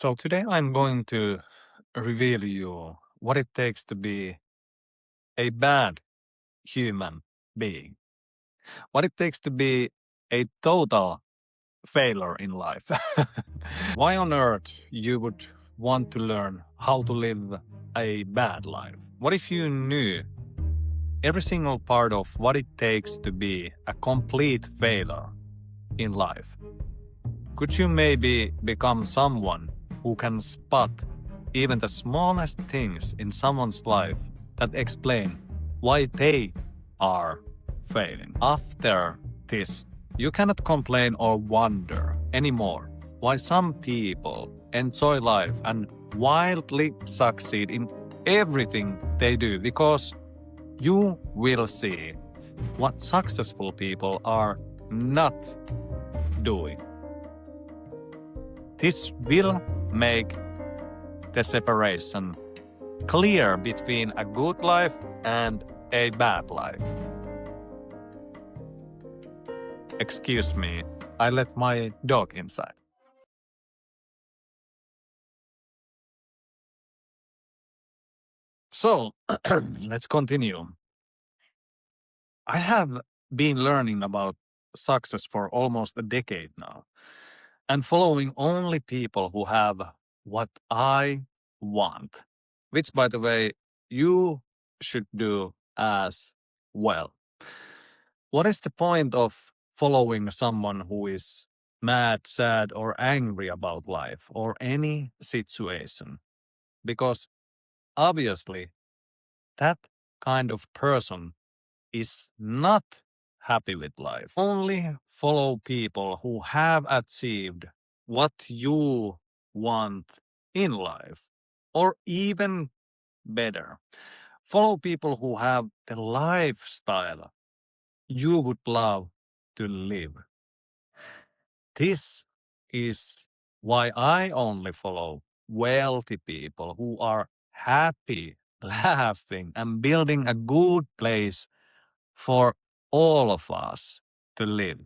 So today I'm going to reveal you what it takes to be a bad human being. What it takes to be a total failure in life. Why on earth you would want to learn how to live a bad life? What if you knew every single part of what it takes to be a complete failure in life? Could you maybe become someone who can spot even the smallest things in someone's life that explain why they are failing? After this, you cannot complain or wonder anymore why some people enjoy life and wildly succeed in everything they do, because you will see what successful people are not doing. This will make the separation clear between a good life and a bad life. Excuse me, I let my dog inside. So, let's continue. I have been learning about success for almost a decade now, and following only people who have what I want, which, by the way, you should do as well. What is the point of following someone who is mad, sad, or angry about life or any situation? Because obviously, that kind of person is not happy with life. Only follow people who have achieved what you want in life, or even better, follow people who have the lifestyle you would love to live. This is why I only follow wealthy people who are happy, laughing, and building a good place for all of us to live,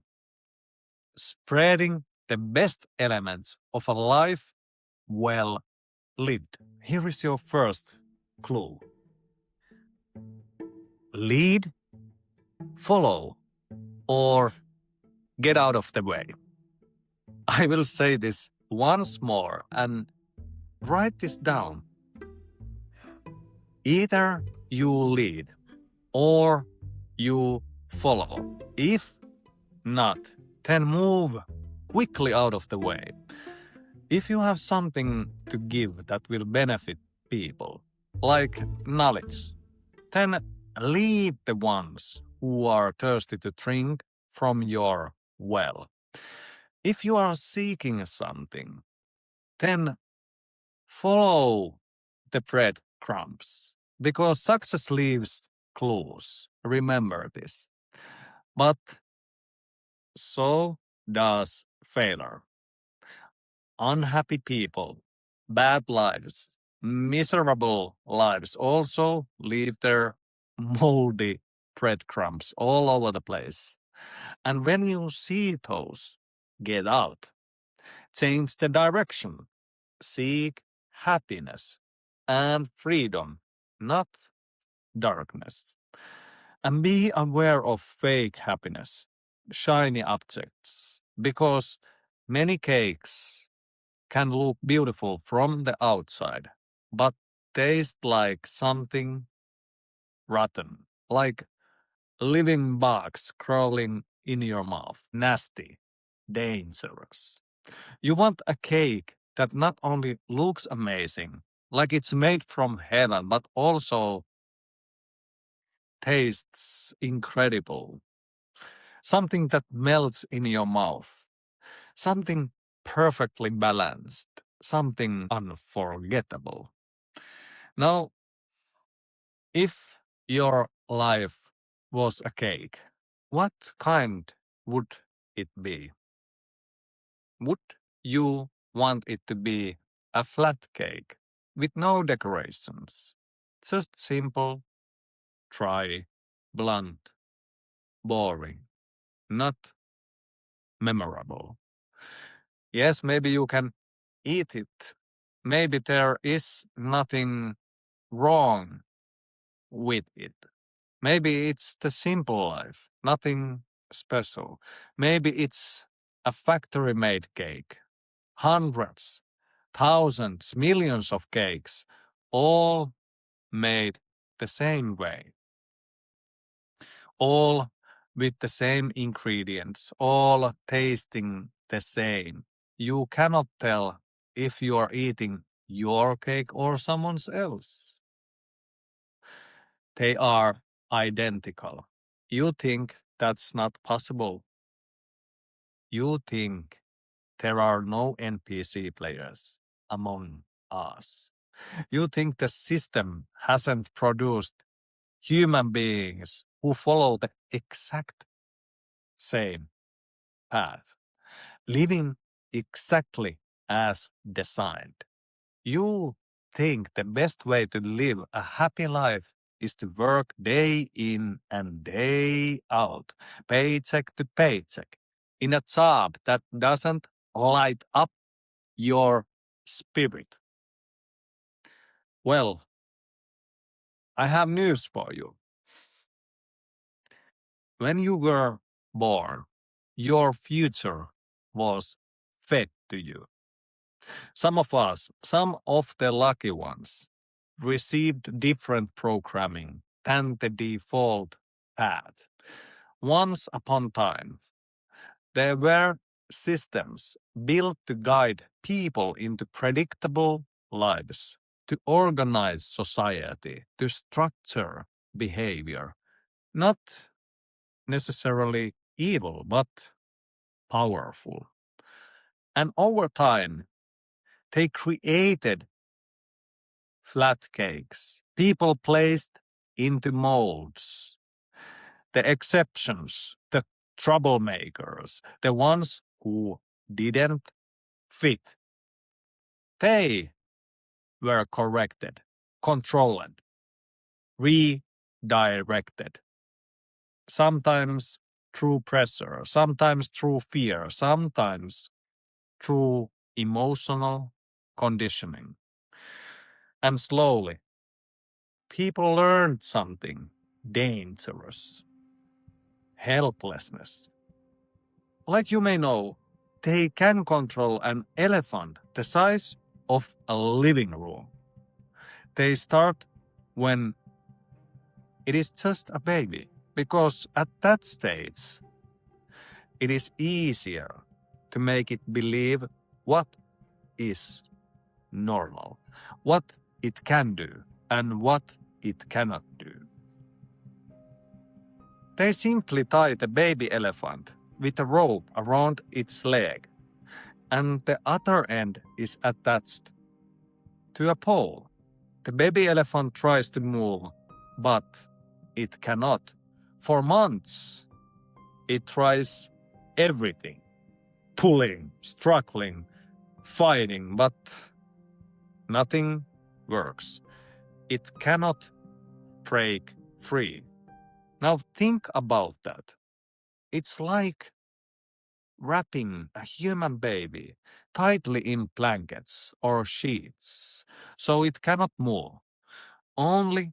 spreading the best elements of a life well lived. Here is your first clue: lead, follow, or get out of the way. I will say this once more and write this down. Either you lead or you follow. If not, then move quickly out of the way. If you have something to give that will benefit people, like knowledge, then lead the ones who are thirsty to drink from your well. If you are seeking something, then follow the breadcrumbs, because success leaves clues. Remember this. But so does failure. Unhappy people, bad lives, miserable lives also leave their moldy breadcrumbs all over the place. And when you see those, get out. Change the direction. Seek happiness and freedom, not darkness. And be aware of fake happiness, shiny objects, because many cakes can look beautiful from the outside, but taste like something rotten, like living bugs crawling in your mouth. Nasty, dangerous. You want a cake that not only looks amazing, like it's made from heaven, but also tastes incredible. Something that melts in your mouth. Something perfectly balanced. Something unforgettable. Now, if your life was a cake, what kind would it be? Would you want it to be a flat cake with no decorations? Just simple, dry, blunt, boring, not memorable. Yes, maybe you can eat it maybe there is nothing wrong with it. Maybe it's the simple life, nothing special. Maybe it's a factory made cake, hundreds, thousands, millions of cakes, all made the same way, all with the same ingredients, all tasting the same. You cannot tell if you are eating your cake or someone else. They are identical. You think that's not possible. You think there are no NPC players among us. You think the system hasn't produced human beings who follow the exact same path, living exactly as designed. You think the best way to live a happy life is to work day in and day out, paycheck to paycheck, in a job that doesn't light up your spirit. Well, I have news for you. When you were born, your future was fed to you. Some of us, some of the lucky ones, received different programming than the default path. Once upon a time, there were systems built to guide people into predictable lives, to organize society, to structure behavior. Not necessarily evil, but powerful. And over time, they created flat cakes, people placed into molds, the exceptions, the troublemakers, the ones who didn't fit. They were corrected, controlled, redirected, sometimes through pressure, sometimes through fear, sometimes through emotional conditioning. And slowly, people learned something dangerous: helplessness. Like you may know, they can control an elephant the size of a living room. They start when it is just a baby, because at that stage, it is easier to make it believe what is normal, what it can do, and what it cannot do. They simply tie the baby elephant with a rope around its leg, and the other end is attached to a pole. The baby elephant tries to move, but it cannot. For months, it tries everything, pulling, struggling, fighting, but nothing works. It cannot break free. Now think about that. It's like wrapping a human baby tightly in blankets or sheets so it cannot move. Only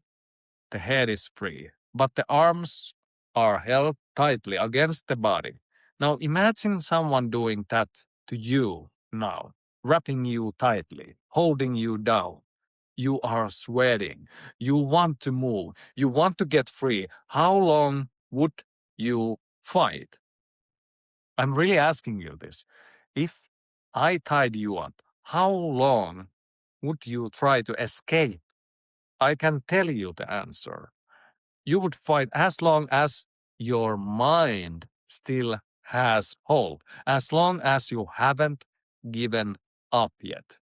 the head is free, but the arms are held tightly against the body. Now imagine someone doing that to you now, wrapping you tightly, holding you down. You are sweating. You want to move. You want to get free. How long would you fight? I'm really asking you this. If I tied you up, how long would you try to escape? I can tell you the answer. You would fight as long as your mind still has hold, as long as you haven't given up yet.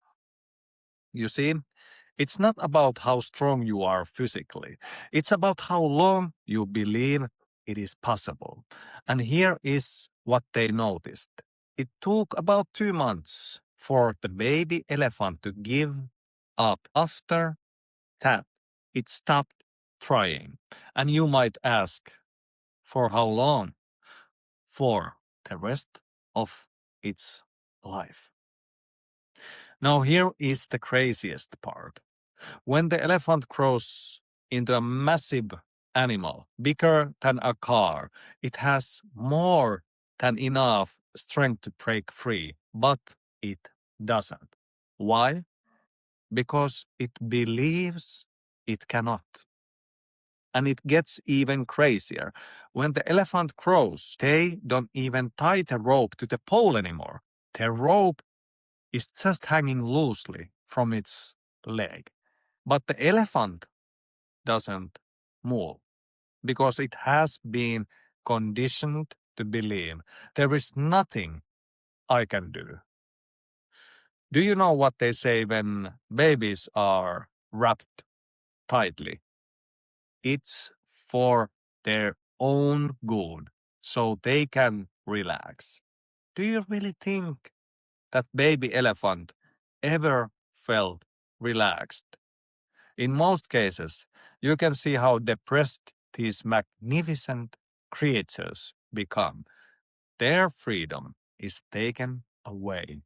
You see, it's not about how strong you are physically. It's about how long you believe it is possible. And here is what they noticed. It took about 2 months for the baby elephant to give up. After that, it stopped trying. And you might ask, for how long? For the rest of its life. Now, here is the craziest part. When the elephant grows into a massive animal, bigger than a car, it has more than enough strength to break free, but it doesn't. Why? Because it believes it cannot. And it gets even crazier. When the elephant grows, they don't even tie the rope to the pole anymore. The rope is just hanging loosely from its leg. But the elephant doesn't move because it has been conditioned to believe there is nothing I can do. Do you know what they say when babies are wrapped tightly? It's for their own good, so they can relax. Do you really think that baby elephant ever felt relaxed? In most cases, you can see how depressed these magnificent creatures become. Their freedom is taken away.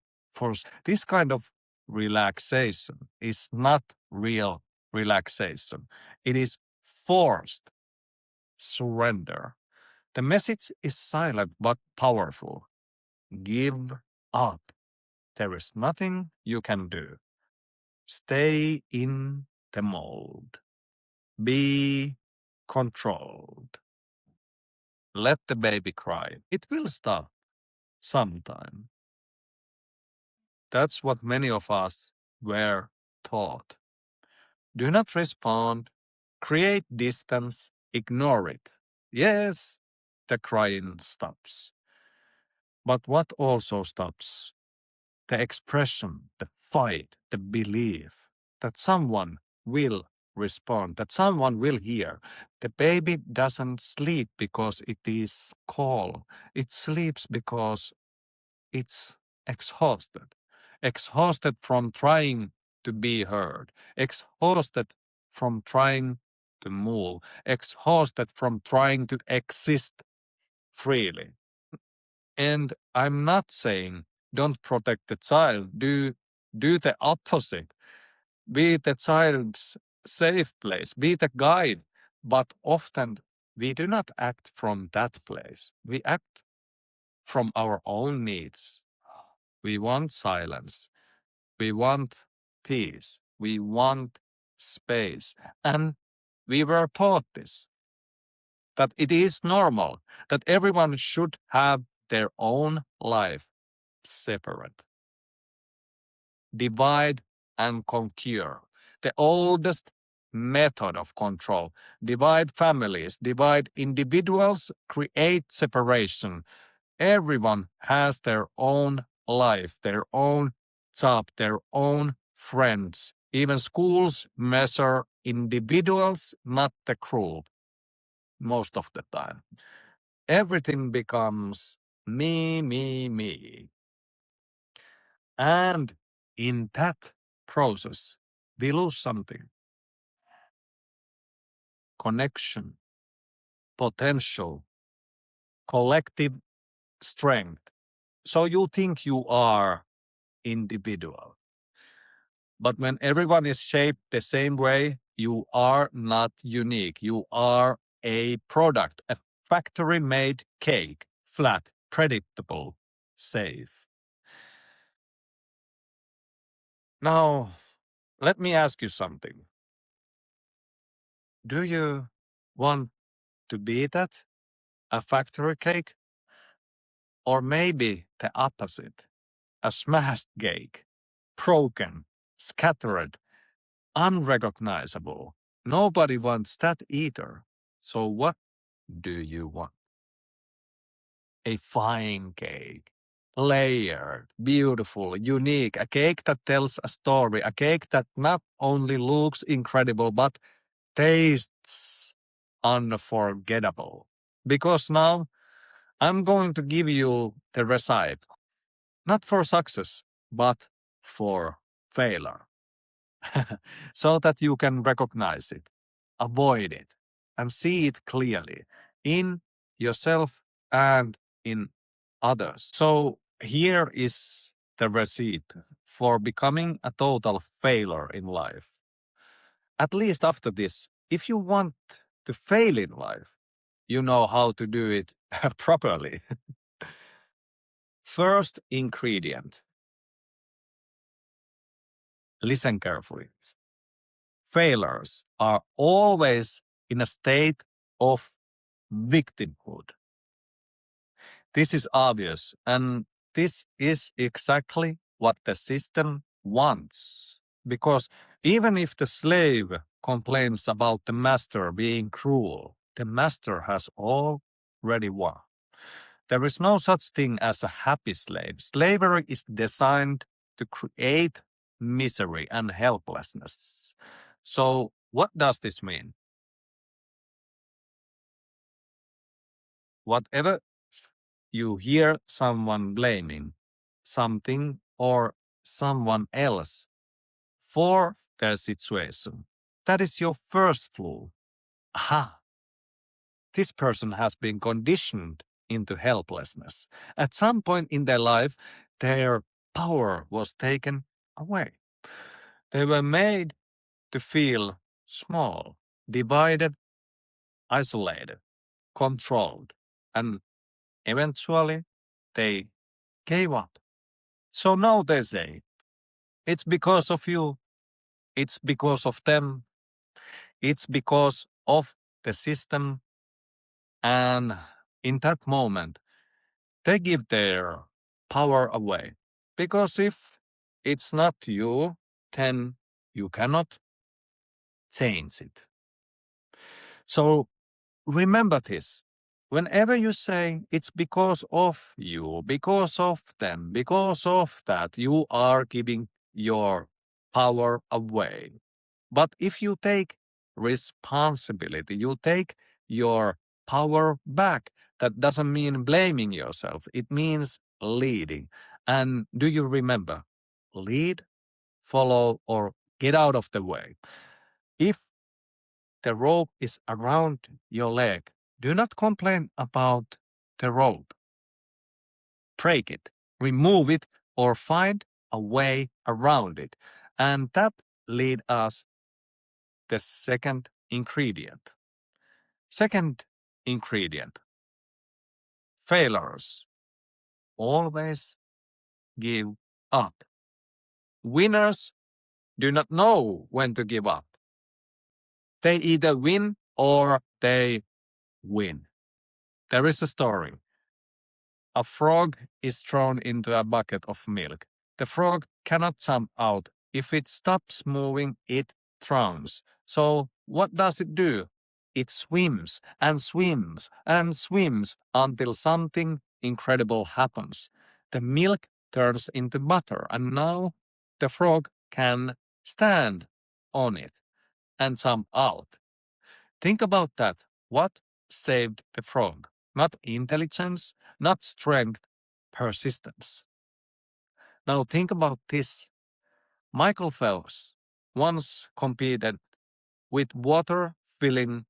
This kind of relaxation is not real relaxation. It is forced surrender. The message is silent but powerful. Give up. There is nothing you can do. Stay in the mold. Be controlled. Let the baby cry. It will stop sometime. That's what many of us were taught. Do not respond. Create distance. Ignore it. Yes, the crying stops. But what also stops? The expression, the fight, the belief that someone will respond, that someone will hear. The baby doesn't sleep because it is cold. It sleeps because it's exhausted. Exhausted from trying to be heard. Exhausted from trying to move. Exhausted from trying to exist freely. And I'm not saying don't protect the child. Do the opposite. Be the child's safe place. Be the guide. But often we do not act from that place. We act from our own needs. We want silence. We want peace. We want space. And we were taught this, that it is normal, that everyone should have their own life separate. Divide and conquer. The oldest method of control. Divide families, divide individuals, create separation. Everyone has their own life, their own job, their own friends. Even schools measure individuals, not the group, most of the time. Everything becomes me, me, me. And in that process, we lose something: connection, potential, collective strength. So you think you are individual. But when everyone is shaped the same way, you are not unique. You are a product, a factory made cake, flat, predictable, safe. Now, let me ask you something. Do you want to be that? A factory cake? Or maybe the opposite, a smashed cake, broken, scattered, unrecognizable. Nobody wants that either. So what do you want? A fine cake, layered, beautiful, unique, a cake that tells a story, a cake that not only looks incredible but tastes unforgettable. Because now I'm going to give you the recipe, not for success, but for failure, so that you can recognize it, avoid it, and see it clearly in yourself and in others. So here is the receipt for becoming a total failure in life. At least after this, if you want to fail in life, you know how to do it properly. First ingredient. Listen carefully. Failures are always in a state of victimhood. This is obvious, and this is exactly what the system wants. Because even if the slave complains about the master being cruel, the master has already won. There is no such thing as a happy slave. Slavery is designed to create misery and helplessness. So, what does this mean? Whatever you hear someone blaming something or someone else for their situation, that is your first clue. Aha, this person has been conditioned into helplessness. At some point in their life, their power was taken away. They were made to feel small, divided, isolated, controlled, and eventually they gave up. So now they say, it's because of you, it's because of them, it's because of the system. And in that moment, they give their power away. Because if it's not you, then you cannot change it. So remember this. Whenever you say it's because of you, because of them, because of that, you are giving your power away. But if you take responsibility, you take your power back, that doesn't mean blaming yourself. It means leading. And do you remember? Lead, follow, or get out of the way. If the rope is around your leg, do not complain about the rope. Break it, remove it, or find a way around it. And that leads us the second ingredient. Second ingredient. Failures always give up. Winners do not know when to give up. They either win or they win. There is a story. A frog is thrown into a bucket of milk. The frog cannot jump out. If it stops moving, it drowns. So what does it do? It swims and swims and swims until something incredible happens. The milk turns into butter, and now the frog can stand on it and jump out. Think about that. What saved the frog? Not intelligence, not strength, persistence. Now think about this. Michael Phelps once competed with water filling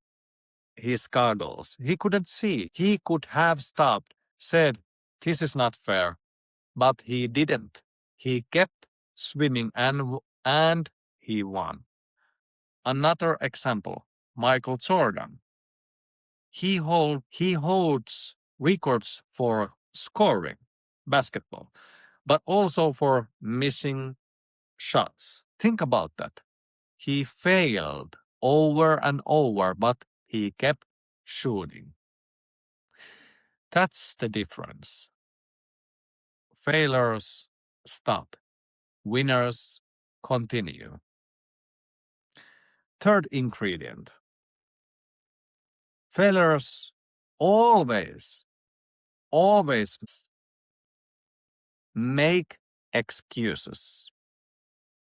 his goggles. He couldn't see. He could have stopped, said, "This is not fair." But he didn't. He kept swimming and he won. Another example, Michael Jordan. He holds records for scoring basketball, but also for missing shots. Think about that. He failed over and over, but he kept shooting. That's the difference. Failures stop. Winners continue. Third ingredient. Failures always make excuses.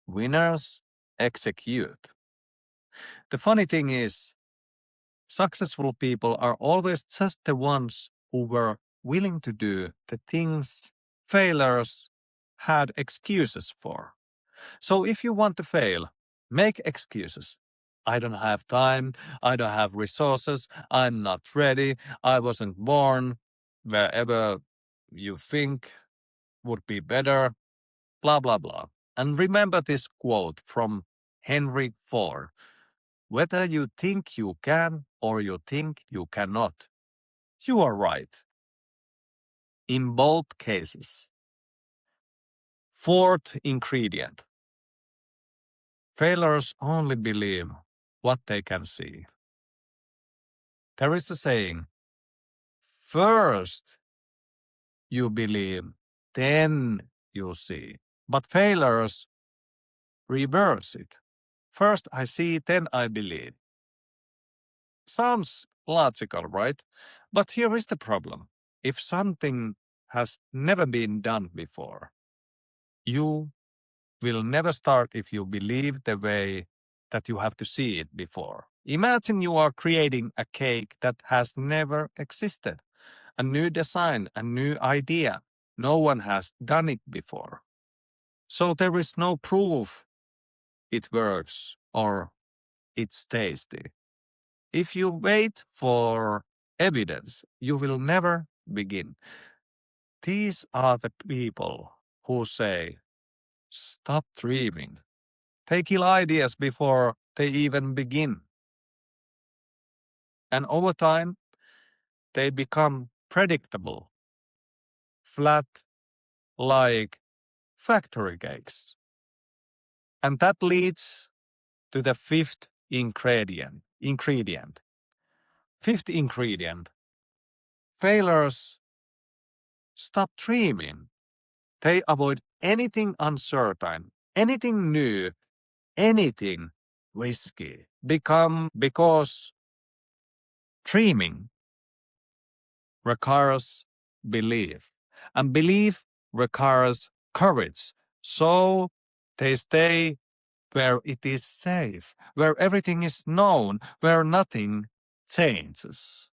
Winners execute. The funny thing is, successful people are always just the ones who were willing to do the things failures had excuses for. So if you want to fail, make excuses. I don't have time, I don't have resources, I'm not ready, I wasn't born, wherever you think would be better, blah, blah, blah. And remember this quote from Henry Ford. Whether you think you can or you think you cannot, you are right. In both cases. Fourth ingredient. Failures only believe what they can see. There is a saying, first you believe, then you see. But failures reverse it. First I see, then I believe. Sounds logical, right? But here is the problem. If something has never been done before, you will never start if you believe the way that you have to see it before. Imagine you are creating a cake that has never existed, a new design, a new idea. No one has done it before. So there is no proof it works or it's tasty. If you wait for evidence, you will never begin. These are the people who say, stop dreaming. They kill ideas before they even begin. And over time, they become predictable, flat, like factory cakes. And that leads to the fifth ingredient. Fifth ingredient. Failures stop dreaming. They avoid anything uncertain, anything new, anything risky. Because dreaming requires belief, and belief requires courage. So they stay where it is safe, where everything is known, where nothing changes.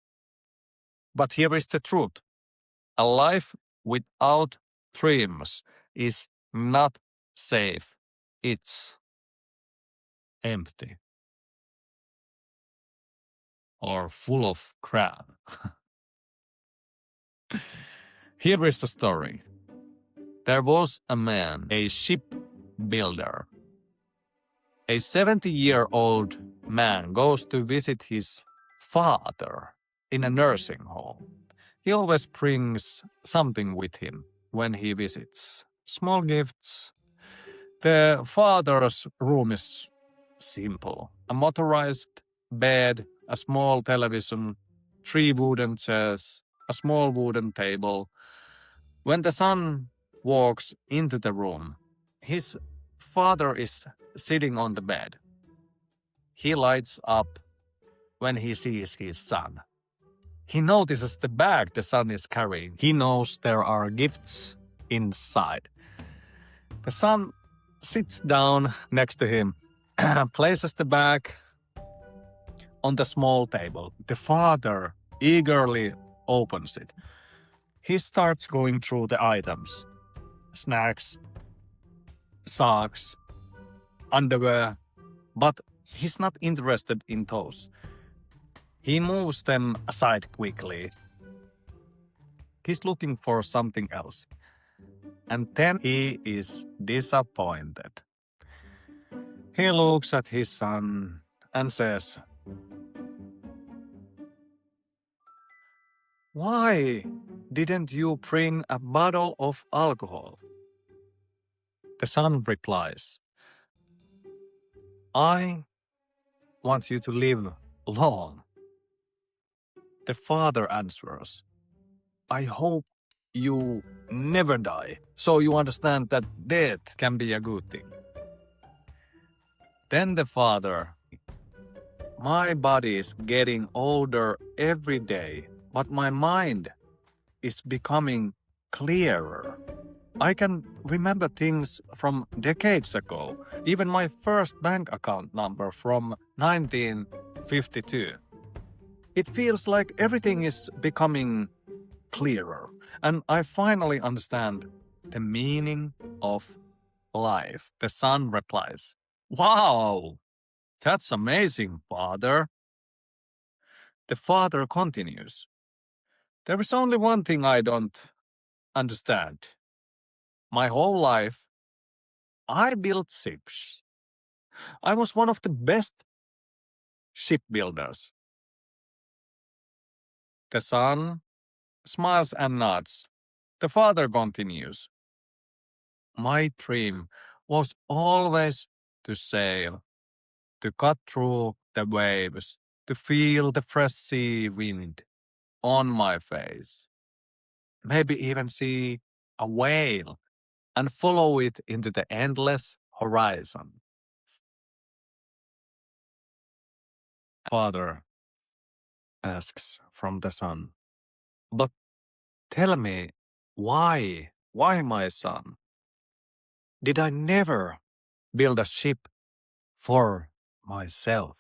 But here is the truth. A life without dreams is not safe. It's empty or full of crap. Here is the story. There was a man, a shipbuilder. A 70-year-old man goes to visit his father in a nursing home. He always brings something with him when he visits. Small gifts. The father's room is simple. A motorized bed, a small television, 3 wooden chairs, a small wooden table. When the son walks into the room, his father is sitting on the bed. He lights up when he sees his son. He notices the bag the son is carrying. He knows there are gifts inside. The son sits down next to him, places the bag on the small table. The father eagerly opens it. He starts going through the items. Snacks, socks, underwear, but he's not interested in those. He moves them aside quickly. He's looking for something else. And then he is disappointed. He looks at his son and says, "Why didn't you bring a bottle of alcohol?" The son replies, "I want you to live long." The father answers, "I hope you never die, so you understand that death can be a good thing." Then the father, "My body is getting older every day, but my mind is becoming clearer. I can remember things from decades ago, even my first bank account number from 1952. It feels like everything is becoming clearer, and I finally understand the meaning of life." The son replies, "Wow, that's amazing, father." The father continues, "There is only one thing I don't understand. My whole life, I built ships. I was one of the best shipbuilders. The son smiles and nods. The father continues. My dream was always to sail, to cut through the waves, to feel the fresh sea wind on my face. Maybe even see a whale and follow it into the endless horizon. Father asks from the son, but tell me, why? Why, my son? Did I never build a ship for myself?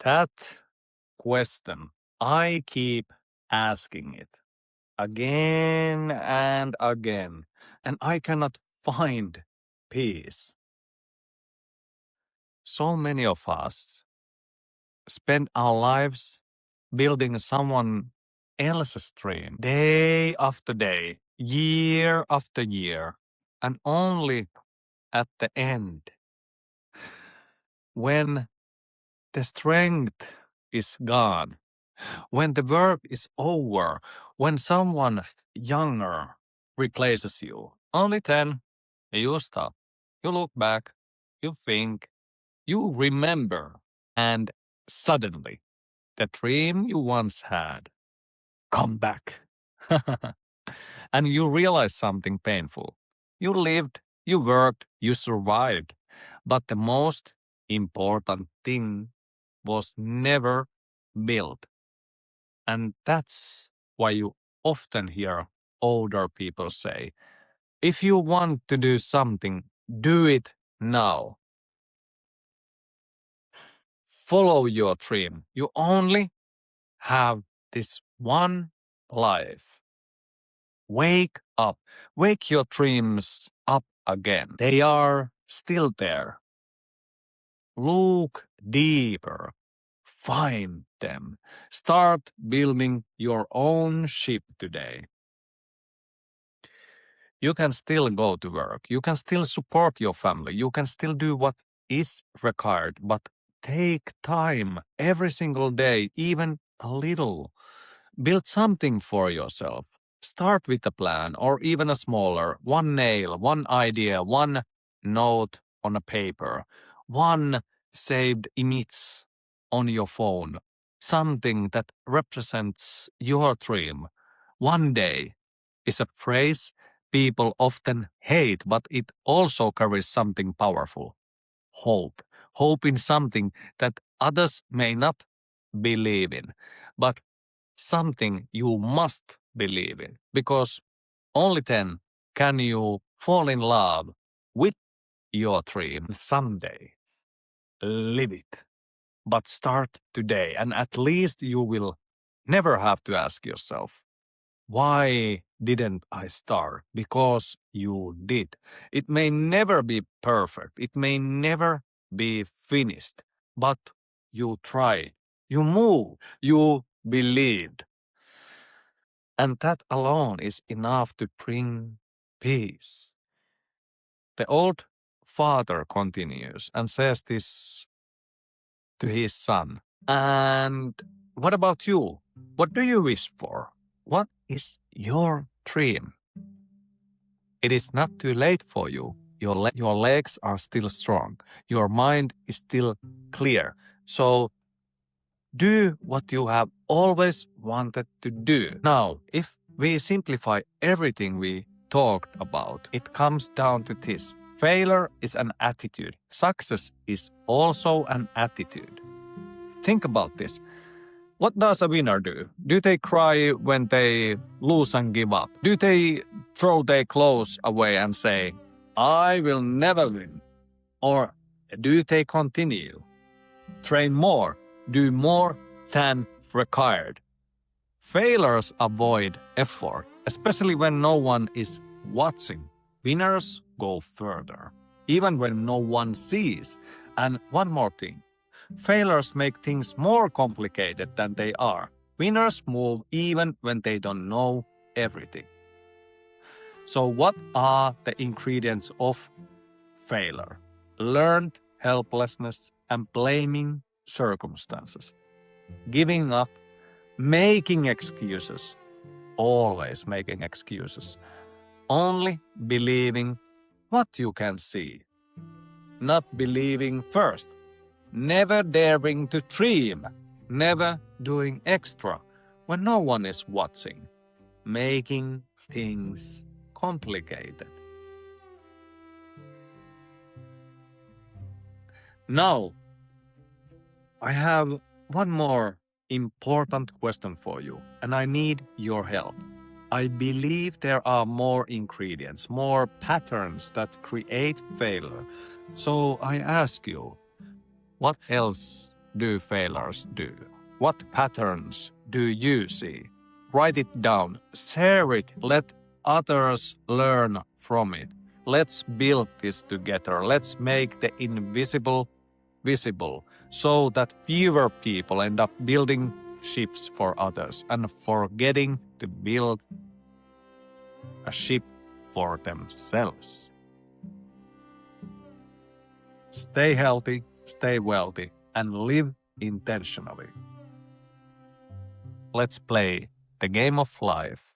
That question, I keep asking it again and again, and I cannot find peace. So many of us spend our lives building someone else's dream day after day, year after year, and only at the end, when the strength is gone, when the work is over, when someone younger replaces you, only then you stop. You look back, you think, you remember, and suddenly the dream you once had come back. And you realize something painful. You lived, you worked, you survived. But the most important thing was never built. And that's why you often hear older people say, if you want to do something, do it now. Follow your dream. You only have this one life. Wake up. Wake your dreams up again. They are still there. Look deeper. Find them. Start building your own ship today. You can still go to work. You can still support your family. You can still do what is required, but take time every single day, even a little. Build something for yourself. Start with a plan or even a smaller, one nail, one idea, one note on a paper, one saved image on your phone, something that represents your dream. One day is a phrase people often hate, but it also carries something powerful. Hope. Hope in something that others may not believe in, but something you must believe in, because only then can you fall in love with your dream someday. Live it. But start today, and at least you will never have to ask yourself, why didn't I start? Because you did. It may never be perfect. It may never be finished, but you tried. You moved. You believed. And that alone is enough to bring peace. The old father continues and says this to his son. And what about you? What do you wish for? What is your dream? It is not too late for you. Your legs are still strong. Your mind is still clear. So do what you have always wanted to do. Now, if we simplify everything we talked about, it comes down to this. Failure is an attitude. Success is also an attitude. Think about this. What does a winner do? Do they cry when they lose and give up? Do they throw their clothes away and say, I will never win? Or do they continue? Train more, do more than required. Failures avoid effort, especially when no one is watching. Winners go further, even when no one sees. And one more thing. Failures make things more complicated than they are. Winners move even when they don't know everything. So what are the ingredients of failure? Learned helplessness and blaming circumstances. Giving up, making excuses, always making excuses. Only believing what you can see. Not believing first. Never daring to dream. Never doing extra when no one is watching. Making things complicated. Now, I have one more important question for you, and I need your help. I believe there are more ingredients, more patterns that create failure. So I ask you, what else do failures do? What patterns do you see? Write it down, share it, let others learn from it. Let's build this together. Let's make the invisible visible so that fewer people end up building ships for others and forgetting to build a ship for themselves. Stay healthy, stay wealthy, and live intentionally. Let's play the game of life.